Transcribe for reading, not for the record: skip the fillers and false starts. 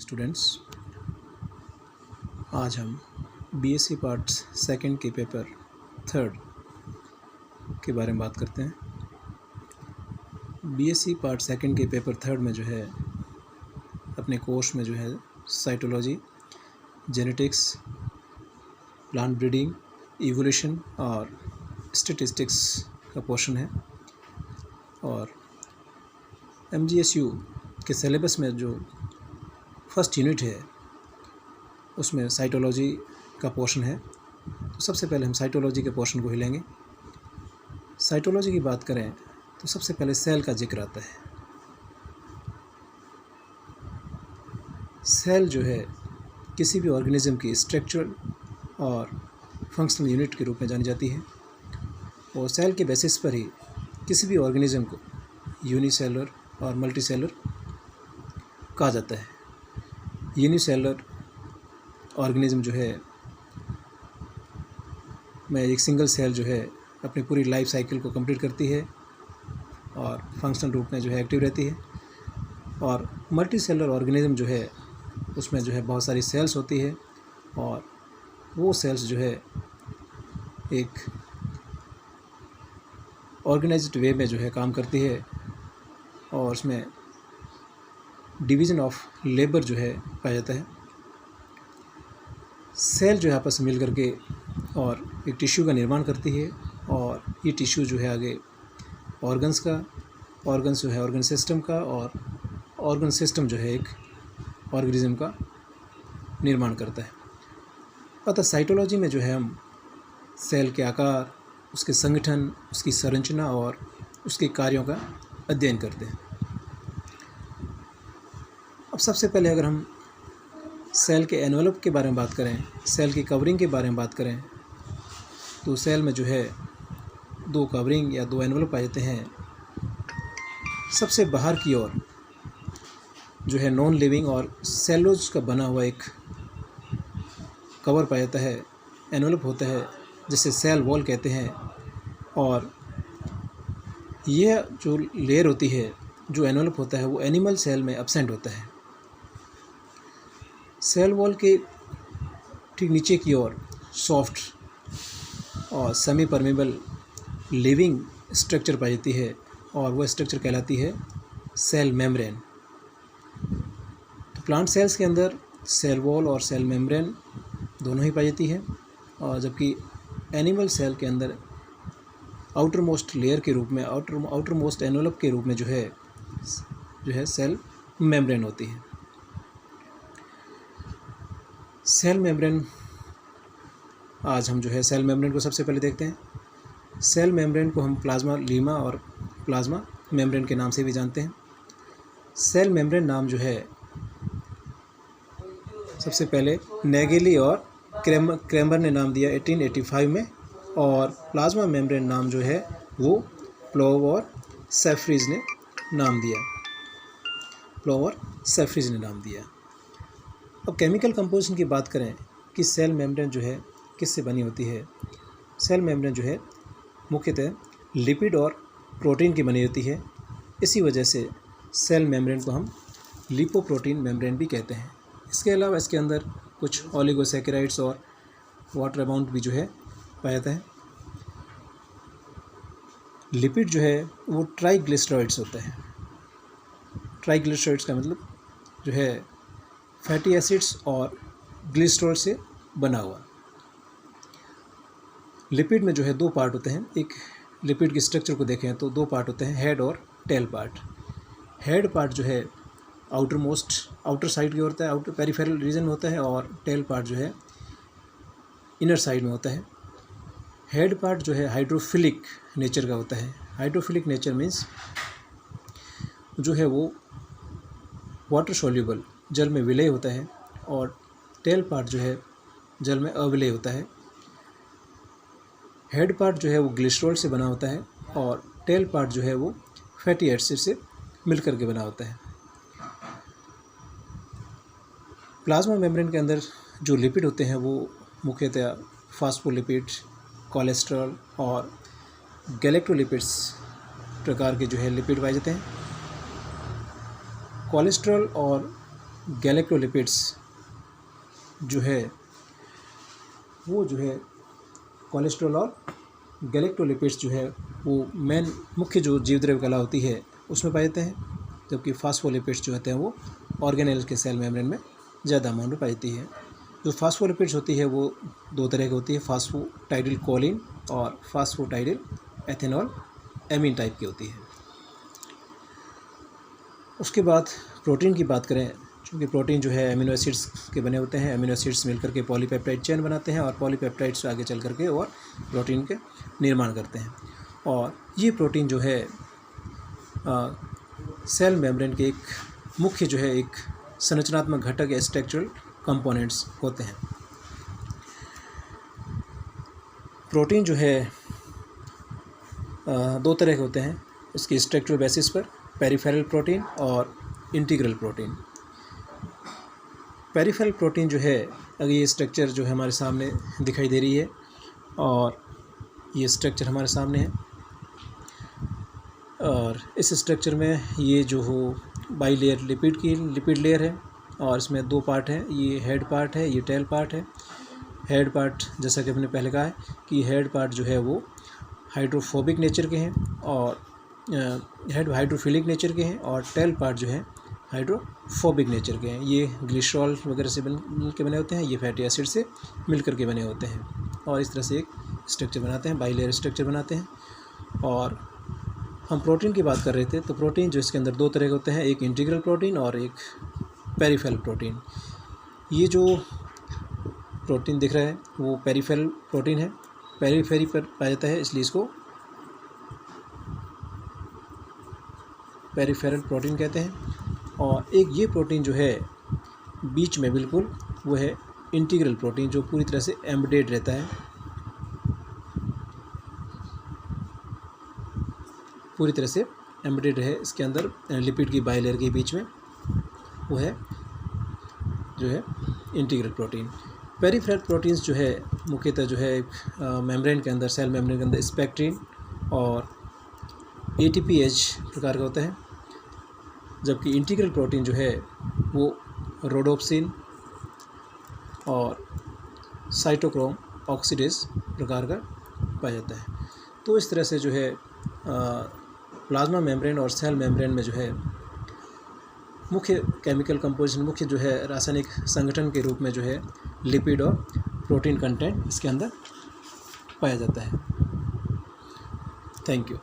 Students, आज हम BSc parts second के पेपर थर्ड के बारे में बात करते हैं। बीएससी पार्ट सेकंड के पेपर थर्ड में जो है अपने कोर्स में जो है cytology, genetics, plant breeding, evolution और स्टैटिस्टिक्स का पोर्शन है। और एमजीएसयू के सिलेबस में जो फर्स्ट यूनिट है उसमें साइटोलॉजी का पोर्शन है। तो सबसे पहले हम साइटोलॉजी के पोर्शन को ही लेंगे। साइटोलॉजी की बात करें तो सबसे पहले सेल का जिक्र आता है। सेल जो है किसी भी ऑर्गेनिज्म की स्ट्रक्चरल और फंक्शनल यूनिट के रूप में जानी जाती है और सेल के बेसिस पर ही किसी भी ऑर्गेनिज्म को यूनिसेलुलर और मल्टीसेलुलर कहा जाता है। यूनिसेलुलर ऑर्गेनिज्म जो है में एक सिंगल सेल जो है अपनी पूरी लाइफ साइकिल को कंप्लीट करती है और फंक्शनल रूप में जो है एक्टिव रहती है। और मल्टीसेलुलर ऑर्गेनिज्म जो है उसमें जो है बहुत सारी सेल्स होती है और वो सेल्स जो है एक ऑर्गेनाइज्ड वे में जो है काम करती है और उसमें डिवीज़न ऑफ लेबर जो है पाया जाता है। सेल जो है आपस में मिल करके और एक टिश्यू का निर्माण करती है और ये टिश्यू जो है आगे ऑर्गन्स जो है ऑर्गन सिस्टम का और ऑर्गन सिस्टम जो है एक ऑर्गेनिज्म का निर्माण करता है। अतः साइटोलॉजी में जो है हम सेल के आकार, उसके संगठन, उसकी संरचना और उसके कार्यों का अध्ययन करते हैं। अब सबसे पहले अगर हम सेल के एनवेलप के बारे में बात करें, सेल की कवरिंग के बारे में बात करें, तो सेल में जो है दो कवरिंग या दो एनवेलप पाए जाते हैं। सबसे बाहर की ओर जो है नॉन लिविंग और सेलुलोज का बना हुआ एक कवर पाया जाता है, एनवेलप होता है जिसे सेल वॉल कहते हैं। और यह जो लेयर होती है, जो एनवेलप होता है, वो एनिमल सेल में एब्सेंट होता है। सेल वॉल के ठीक नीचे की ओर सॉफ्ट और सेमी परमेबल लिविंग स्ट्रक्चर पाई जाती है और वह स्ट्रक्चर कहलाती है सेल मेम्ब्रेन। तो प्लांट सेल्स के अंदर सेल वॉल और सेल मेम्ब्रेन दोनों ही पाई जाती है और जबकि एनिमल सेल के अंदर आउटर मोस्ट लेयर के रूप में, आउटर मोस्ट एनवेलप के रूप में जो है सेल मेम्ब्रेन होती है। सेल मेम्ब्रेन, आज हम जो है सेल मेम्ब्रेन को सबसे पहले देखते हैं। सेल मेम्ब्रेन को हम प्लाज्मा लीमा और प्लाज्मा मेम्ब्रेन के नाम से भी जानते हैं। सेल मेम्ब्रेन नाम जो है सबसे पहले नेगेली और क्रेमर ने नाम दिया 1885 में, और प्लाज्मा मेम्ब्रेन नाम जो है वो प्लोव और सेफ्रीज ने नाम दिया। अब केमिकल कंपोजिशन की बात करें कि सेल मेम्ब्रेन जो है किससे बनी होती है। सेल मेम्ब्रेन जो है मुख्यतः लिपिड और प्रोटीन की बनी होती है। इसी वजह से सेल मेम्ब्रेन को हम लिपोप्रोटीन मेम्ब्रेन भी कहते हैं। इसके अलावा इसके अंदर कुछ ओलिगोसैकेराइड्स और वाटर अमाउंट भी जो है पाया जाता है। लिपिड जो है वो ट्राइग्लिसराइड्स होता है। ट्राइग्लिसराइड्स का मतलब जो है फैटी एसिड्स और ग्लिसरॉल से बना हुआ। लिपिड में जो है दो पार्ट होते हैं। एक लिपिड की स्ट्रक्चर को देखें तो दो पार्ट होते हैं, हेड और टेल पार्ट। हेड पार्ट जो है आउटर साइड की होता है, आउटर पेरिफेरल रीजन में होता है, और टेल पार्ट जो है इनर साइड में होता है। हेड पार्ट जो है हाइड्रोफिलिक नेचर का होता है। हाइड्रोफिलिक नेचर मीन्स जो है वो वाटर सोल्यूबल, जल में विलेय होता है, और टेल पार्ट जो है जल में अविलेय होता है। हेड पार्ट जो है वो ग्लिसरॉल से बना होता है और टेल पार्ट जो है वो फैटी एसिड से मिलकर के बना होता है। प्लाज्मा मेम्ब्रेन के अंदर जो लिपिड होते हैं वो मुख्यतः फास्फोलिपिड, कोलेस्ट्रॉल और गैलेक्टोलिपिड्स प्रकार के जो है लिपिड पाए जाते हैं। कोलेस्ट्रॉल और गैलेक्टोलिपिड्स जो है वो जो है कोलेस्ट्रॉल और गैलेक्टोलिपिड्स जो है वो मेन मुख्य जो जीवद्रव्य कला होती है उसमें पाए जाते हैं, जबकि फास्फोलिपिड्स जो होते हैं वो ऑर्गेनेल के सेल मेम्ब्रेन में ज़्यादा अमाउंट में पाई जाती है। जो फास्फोलिपिड्स होती है वो दो तरह की होती है, फास्फोटाइडिल कोलिन और फास्फोटाइडिल एथेनॉल एमीन टाइप की होती है। उसके बाद प्रोटीन की बात करें, क्योंकि प्रोटीन जो है अमीनो एसिड्स के बने होते हैं, अमीनो एसिड्स मिलकर के पॉलीपेप्टाइड चेन बनाते हैं और पॉलीपेप्टाइड से आगे चल करके और प्रोटीन के निर्माण करते हैं। और ये प्रोटीन जो है सेल मेम्ब्रेन के एक मुख्य जो है एक संरचनात्मक घटक या स्ट्रक्चरल कंपोनेंट्स होते हैं। प्रोटीन जो है दो तरह के होते हैं इसकी स्ट्रक्चरल बेसिस पर, पेरिफेरल प्रोटीन और इंटीग्रल प्रोटीन। पेरिफेरल प्रोटीन जो है, अगर ये स्ट्रक्चर जो है हमारे सामने दिखाई दे रही है और ये स्ट्रक्चर हमारे सामने है, और इस स्ट्रक्चर में ये जो हो बाई लेयर लिपिड लेयर है और इसमें दो पार्ट हैं, ये हेड पार्ट है, ये टेल पार्ट है। हेड पार्ट जैसा कि हमने पहले कहा है कि हेड पार्ट जो है वो हाइड्रोफोबिक नेचर के हैं और हाइड्रोफिलिक नेचर के हैं, और टेल पार्ट जो है हाइड्रोफोबिक नेचर के हैं। ये ग्लिसरॉल वगैरह से मिल के बने होते हैं, ये फैटी एसिड से मिलकर के बने होते हैं और इस तरह से एक स्ट्रक्चर बनाते हैं, बाई लेयर स्ट्रक्चर बनाते हैं। और हम प्रोटीन की बात कर रहे थे, तो प्रोटीन जो इसके अंदर दो तरह के होते हैं, एक इंटीग्रल प्रोटीन और एक पेरिफेरल प्रोटीन। ये जो प्रोटीन दिख रहा है वो पेरिफेरल प्रोटीन है, पेरीफेरी पर पाया जाता है, इसलिए इसको पेरिफेरल प्रोटीन कहते हैं। और एक ये प्रोटीन जो है बीच में बिल्कुल, वो है इंटीग्रल प्रोटीन, जो पूरी तरह से एम्बेडेड रहता है, पूरी तरह से एम्बेडेड है इसके अंदर लिपिड की बाइलेयर के बीच में, वो है जो है इंटीग्रल प्रोटीन। पेरिफेरल प्रोटीन्स जो है मुख्यतः जो है मेम्ब्रेन के अंदर, सेल मेम्ब्रेन के अंदर स्पेक्ट्रिन और ATPase प्रकार का होता है, जबकि इंटीग्रल प्रोटीन जो है वो रोडोप्सिन और साइटोक्रोम ऑक्सीडेज प्रकार का पाया जाता है। तो इस तरह से जो है प्लाज्मा मेम्ब्रेन और सेल मेम्ब्रेन में जो है मुख्य केमिकल कंपोजिशन, मुख्य जो है रासायनिक संगठन के रूप में जो है लिपिड और प्रोटीन कंटेंट इसके अंदर पाया जाता है। Thank you.